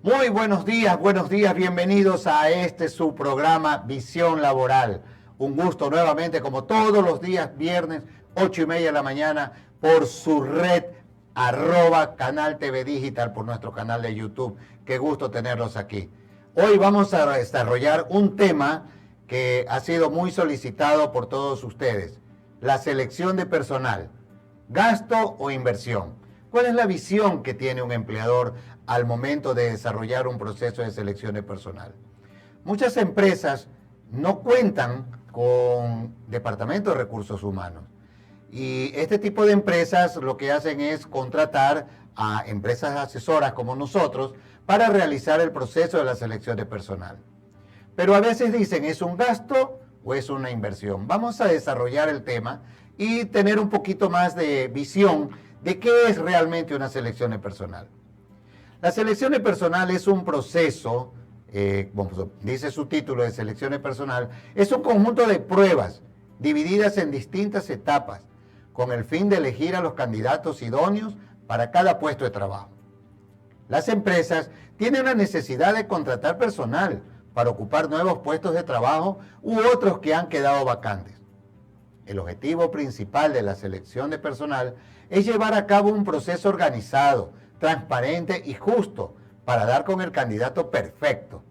Muy buenos días, bienvenidos a este su programa Visión Laboral. Un gusto nuevamente, como todos los días, viernes, 8:30 de la mañana, por su red, @Canal TV Digital, por nuestro canal de YouTube. Qué gusto tenerlos aquí. Hoy vamos a desarrollar un tema que ha sido muy solicitado por todos ustedes: la selección de personal, gasto o inversión. ¿Cuál es la visión que tiene un empleador al momento de desarrollar un proceso de selección de personal? Muchas empresas no cuentan con departamentos de recursos humanos. Y este tipo de empresas lo que hacen es contratar a empresas asesoras como nosotros para realizar el proceso de la selección de personal. Pero a veces dicen, ¿es un gasto o es una inversión? Vamos a desarrollar el tema y tener un poquito más de visión de qué es realmente una selección de personal. La selección de personal es un proceso, como dice su título de selección de personal, es un conjunto de pruebas divididas en distintas etapas con el fin de elegir a los candidatos idóneos para cada puesto de trabajo. Las empresas tienen la necesidad de contratar personal para ocupar nuevos puestos de trabajo u otros que han quedado vacantes. El objetivo principal de la selección de personal es llevar a cabo un proceso organizado, transparente y justo para dar con el candidato perfecto.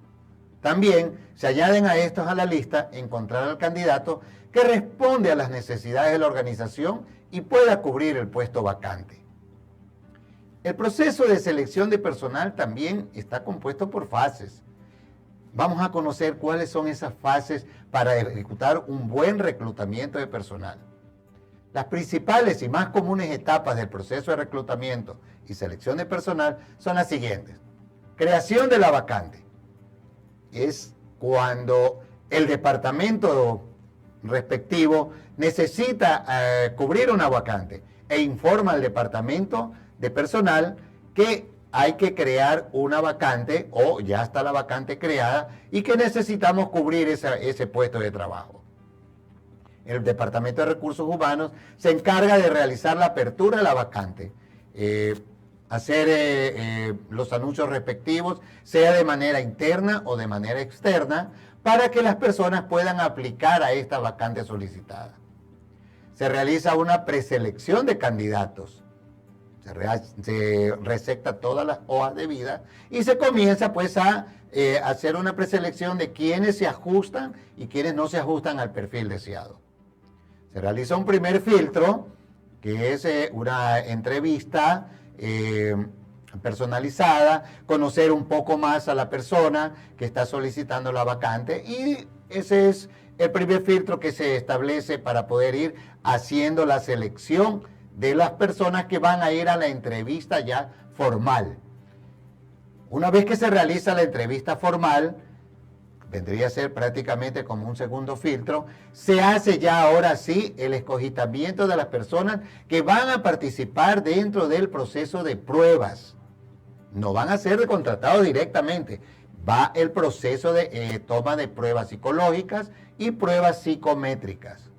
También se añaden a estos a la lista encontrar al candidato que responde a las necesidades de la organización y pueda cubrir el puesto vacante. El proceso de selección de personal también está compuesto por fases. Vamos a conocer cuáles son esas fases para ejecutar un buen reclutamiento de personal. Las principales y más comunes etapas del proceso de reclutamiento y selección de personal son las siguientes. Creación de la vacante. Es cuando el departamento respectivo necesita cubrir una vacante e informa al departamento de personal que hay que crear una vacante o ya está la vacante creada y que necesitamos cubrir ese puesto de trabajo. El Departamento de Recursos Humanos se encarga de realizar la apertura de la vacante, hacer los anuncios respectivos, sea de manera interna o de manera externa, para que las personas puedan aplicar a esta vacante solicitada. Se realiza una preselección de candidatos. Se resecta todas las hojas de vida y se comienza pues a hacer una preselección de quienes se ajustan y quienes no se ajustan al perfil deseado. Se realiza un primer filtro, que es una entrevista personalizada, conocer un poco más a la persona que está solicitando la vacante, y ese es el primer filtro que se establece para poder ir haciendo la selección de las personas que van a ir a la entrevista ya formal. Una vez que se realiza la entrevista formal, vendría a ser prácticamente como un segundo filtro, se hace ya ahora sí el escogitamiento de las personas que van a participar dentro del proceso de pruebas. No van a ser contratados directamente, va el proceso de toma de pruebas psicológicas y pruebas psicométricas.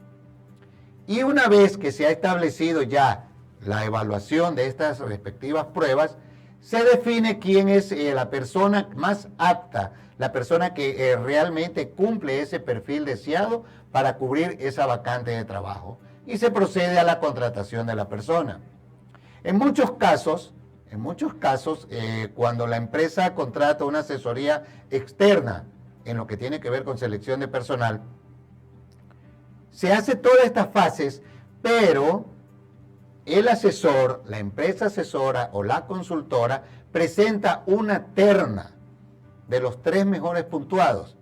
Y una vez que se ha establecido ya la evaluación de estas respectivas pruebas, se define quién es la persona más apta, la persona que realmente cumple ese perfil deseado para cubrir esa vacante de trabajo. Y se procede a la contratación de la persona. En muchos casos, cuando la empresa contrata una asesoría externa en lo que tiene que ver con selección de personal, se hace todas estas fases, pero el asesor, la empresa asesora o la consultora presenta una terna de los 3 mejores puntuados.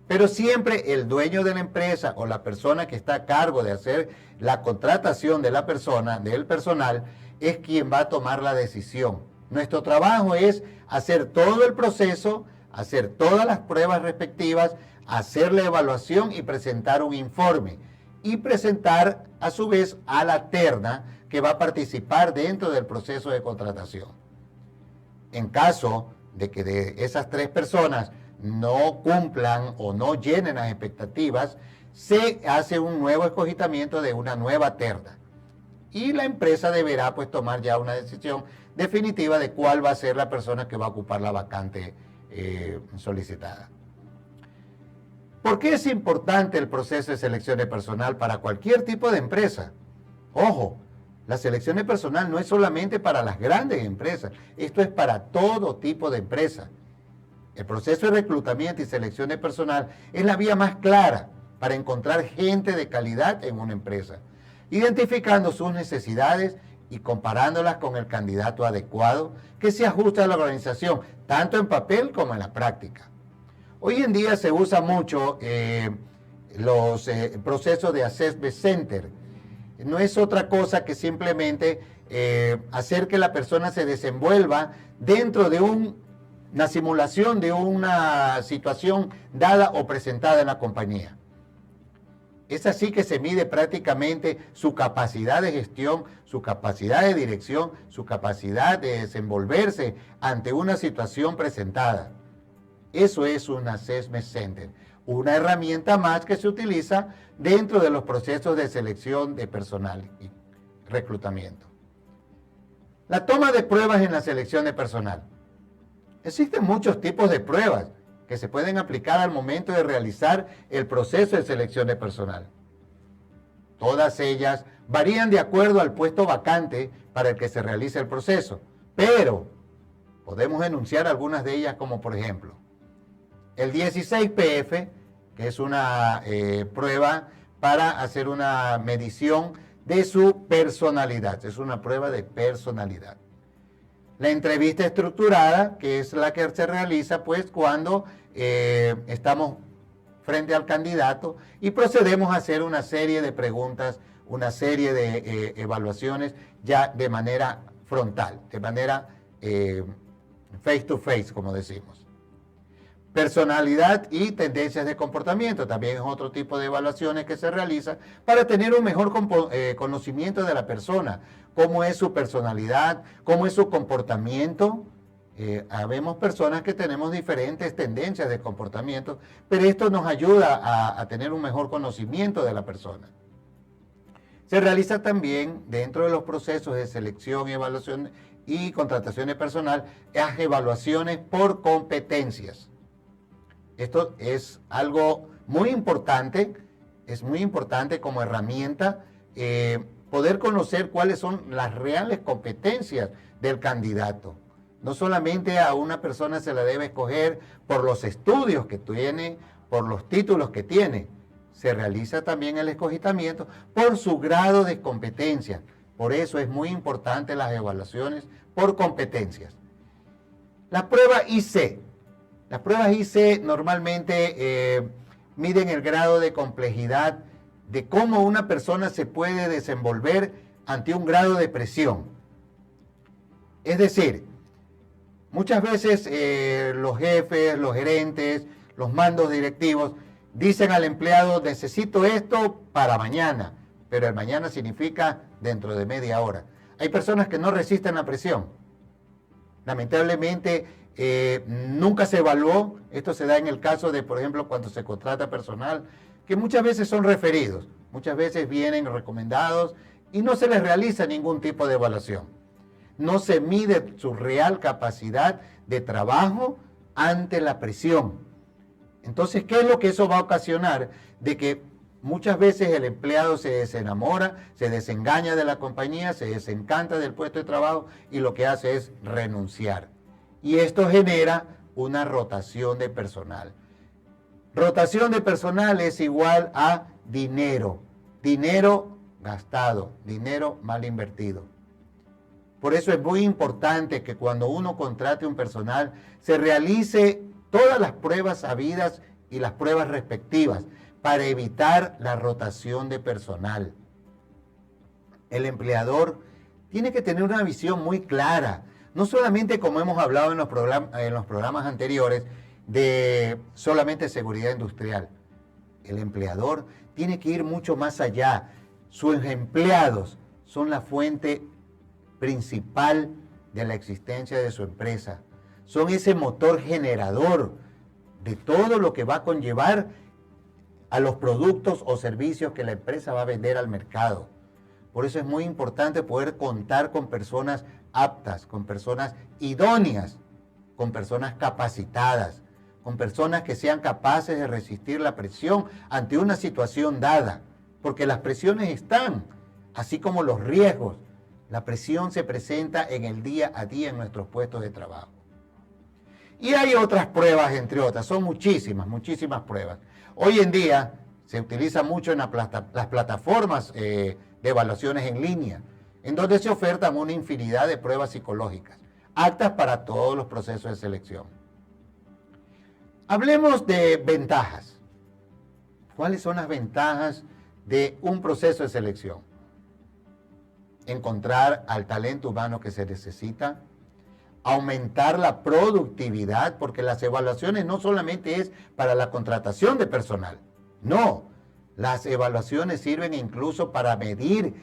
Pero siempre el dueño de la empresa o la persona que está a cargo de hacer la contratación de la persona, del personal, es quien va a tomar la decisión. Nuestro trabajo es hacer todo el proceso, hacer todas las pruebas respectivas, hacer la evaluación y presentar un informe. Y presentar a su vez a la terna que va a participar dentro del proceso de contratación. En caso de que de esas 3 personas no cumplan o no llenen las expectativas, se hace un nuevo escogitamiento de una nueva terna. Y la empresa deberá pues tomar ya una decisión definitiva de cuál va a ser la persona que va a ocupar la vacante solicitada. ¿Por qué es importante el proceso de selección de personal para cualquier tipo de empresa? Ojo, la selección de personal no es solamente para las grandes empresas, esto es para todo tipo de empresas. El proceso de reclutamiento y selección de personal es la vía más clara para encontrar gente de calidad en una empresa, identificando sus necesidades y comparándolas con el candidato adecuado que se ajuste a la organización, tanto en papel como en la práctica. Hoy en día se usa mucho los procesos de Assessment Center. No es otra cosa que simplemente hacer que la persona se desenvuelva dentro de una simulación de una situación dada o presentada en la compañía. Es así que se mide prácticamente su capacidad de gestión, su capacidad de dirección, su capacidad de desenvolverse ante una situación presentada. Eso es un Assessment Center, una herramienta más que se utiliza dentro de los procesos de selección de personal y reclutamiento. La toma de pruebas en la selección de personal. Existen muchos tipos de pruebas que se pueden aplicar al momento de realizar el proceso de selección de personal. Todas ellas varían de acuerdo al puesto vacante para el que se realice el proceso, pero podemos enunciar algunas de ellas como por ejemplo, el 16PF, que es una prueba para hacer una medición de su personalidad, es una prueba de personalidad. La entrevista estructurada, que es la que se realiza pues cuando estamos frente al candidato y procedemos a hacer una serie de preguntas, una serie de evaluaciones ya de manera frontal, de manera face to face, como decimos. Personalidad y tendencias de comportamiento, también es otro tipo de evaluaciones que se realiza para tener un mejor conocimiento de la persona, cómo es su personalidad, cómo es su comportamiento. Habemos personas que tenemos diferentes tendencias de comportamiento, pero esto nos ayuda a tener un mejor conocimiento de la persona. Se realiza también dentro de los procesos de selección, evaluación y contratación de personal, las evaluaciones por competencias. Esto es algo muy importante, es muy importante como herramienta poder conocer cuáles son las reales competencias del candidato. No solamente a una persona se la debe escoger por los estudios que tiene, por los títulos que tiene. Se realiza también el escogimiento por su grado de competencia. Por eso es muy importante las evaluaciones por competencias. La prueba IC. Las pruebas IC normalmente miden el grado de complejidad de cómo una persona se puede desenvolver ante un grado de presión. Es decir, muchas veces los jefes, los gerentes, los mandos directivos dicen al empleado, necesito esto para mañana, pero el mañana significa dentro de media hora. Hay personas que no resisten la presión. Lamentablemente, nunca se evaluó, esto se da en el caso de, por ejemplo, cuando se contrata personal, que muchas veces son referidos, muchas veces vienen recomendados y no se les realiza ningún tipo de evaluación. No se mide su real capacidad de trabajo ante la presión. Entonces, ¿qué es lo que eso va a ocasionar? De que muchas veces el empleado se desenamora, se desengaña de la compañía, se desencanta del puesto de trabajo y lo que hace es renunciar. Y esto genera una rotación de personal. Rotación de personal es igual a dinero. Dinero gastado, dinero mal invertido. Por eso es muy importante que cuando uno contrate un personal se realice todas las pruebas habidas y las pruebas respectivas para evitar la rotación de personal. El empleador tiene que tener una visión muy clara, no solamente como hemos hablado en los programas anteriores de solamente seguridad industrial. El empleador tiene que ir mucho más allá. Sus empleados son la fuente principal de la existencia de su empresa. Son ese motor generador de todo lo que va a conllevar a los productos o servicios que la empresa va a vender al mercado. Por eso es muy importante poder contar con personas aptas, con personas idóneas, con personas capacitadas, con personas que sean capaces de resistir la presión ante una situación dada, porque las presiones están, así como los riesgos. La presión se presenta en el día a día en nuestros puestos de trabajo. Y hay otras pruebas, entre otras, son muchísimas, muchísimas pruebas. Hoy en día se utiliza mucho en las plataformas de evaluaciones en línea, en donde se ofertan una infinidad de pruebas psicológicas, aptas para todos los procesos de selección. Hablemos de ventajas. ¿Cuáles son las ventajas de un proceso de selección? Encontrar al talento humano que se necesita, aumentar la productividad, porque las evaluaciones no solamente es para la contratación de personal, no, las evaluaciones sirven incluso para medir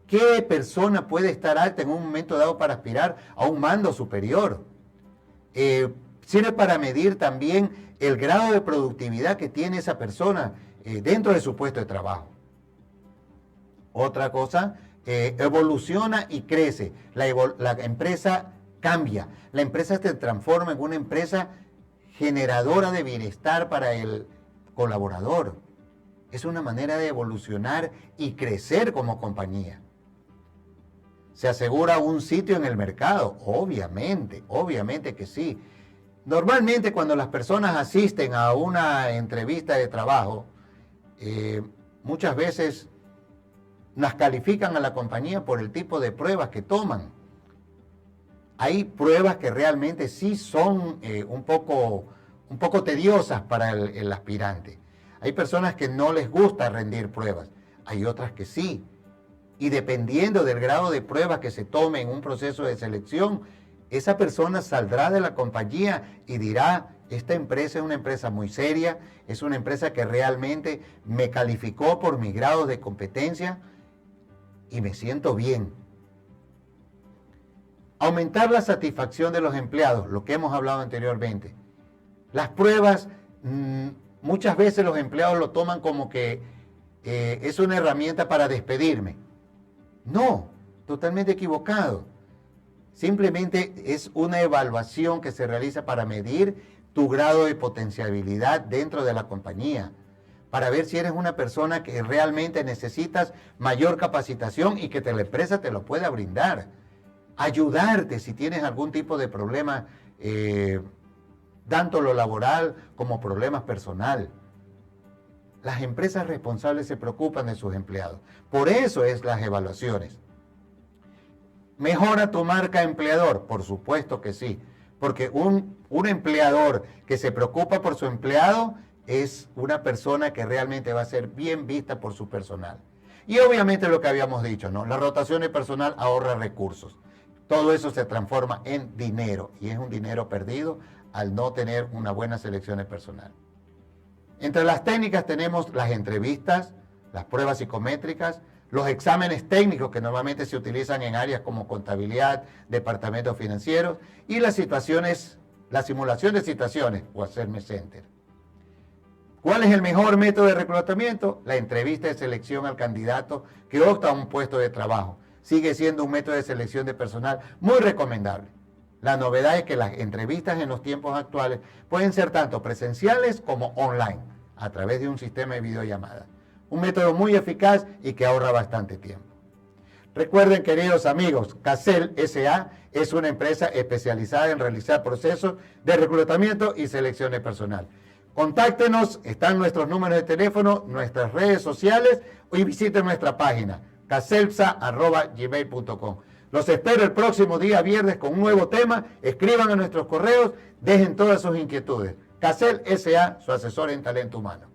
qué persona puede estar apta en un momento dado para aspirar a un mando superior. Sirve para medir también el grado de productividad que tiene esa persona dentro de su puesto de trabajo. Otra cosa, evoluciona y crece. La empresa cambia. La empresa se transforma en una empresa generadora de bienestar para el colaborador. Es una manera de evolucionar y crecer como compañía. ¿Se asegura un sitio en el mercado? Obviamente, obviamente que sí. Normalmente cuando las personas asisten a una entrevista de trabajo, muchas veces las califican a la compañía por el tipo de pruebas que toman. Hay pruebas que realmente sí son un poco tediosas para el aspirante. Hay personas que no les gusta rendir pruebas, hay otras que sí. Y dependiendo del grado de pruebas que se tome en un proceso de selección, esa persona saldrá de la compañía y dirá, esta empresa es una empresa muy seria, es una empresa que realmente me calificó por mi grado de competencia y me siento bien. Aumentar la satisfacción de los empleados, lo que hemos hablado anteriormente. Las pruebas, muchas veces los empleados lo toman como que es una herramienta para despedirme. No, totalmente equivocado. Simplemente es una evaluación que se realiza para medir tu grado de potencialidad dentro de la compañía, para ver si eres una persona que realmente necesitas mayor capacitación y que la empresa te lo pueda brindar. Ayudarte si tienes algún tipo de problema, tanto lo laboral como problemas personal. Las empresas responsables se preocupan de sus empleados. Por eso es las evaluaciones. ¿Mejora tu marca empleador? Por supuesto que sí. Porque un empleador que se preocupa por su empleado es una persona que realmente va a ser bien vista por su personal. Y obviamente lo que habíamos dicho, ¿no? La rotación de personal ahorra recursos. Todo eso se transforma en dinero y es un dinero perdido al no tener una buena selección de personal. Entre las técnicas tenemos las entrevistas, las pruebas psicométricas, los exámenes técnicos que normalmente se utilizan en áreas como contabilidad, departamentos financieros y las situaciones, la simulación de situaciones o Assessment Center. ¿Cuál es el mejor método de reclutamiento? La entrevista de selección al candidato que opta a un puesto de trabajo. Sigue siendo un método de selección de personal muy recomendable. La novedad es que las entrevistas en los tiempos actuales pueden ser tanto presenciales como online, a través de un sistema de videollamada. Un método muy eficaz y que ahorra bastante tiempo. Recuerden, queridos amigos, Casel S.A. es una empresa especializada en realizar procesos de reclutamiento y selección de personal. Contáctenos, están nuestros números de teléfono, nuestras redes sociales y visiten nuestra página caselsa@gmail.com. Los espero el próximo día viernes con un nuevo tema. Escriban a nuestros correos, dejen todas sus inquietudes. Casel S.A., su asesor en talento humano.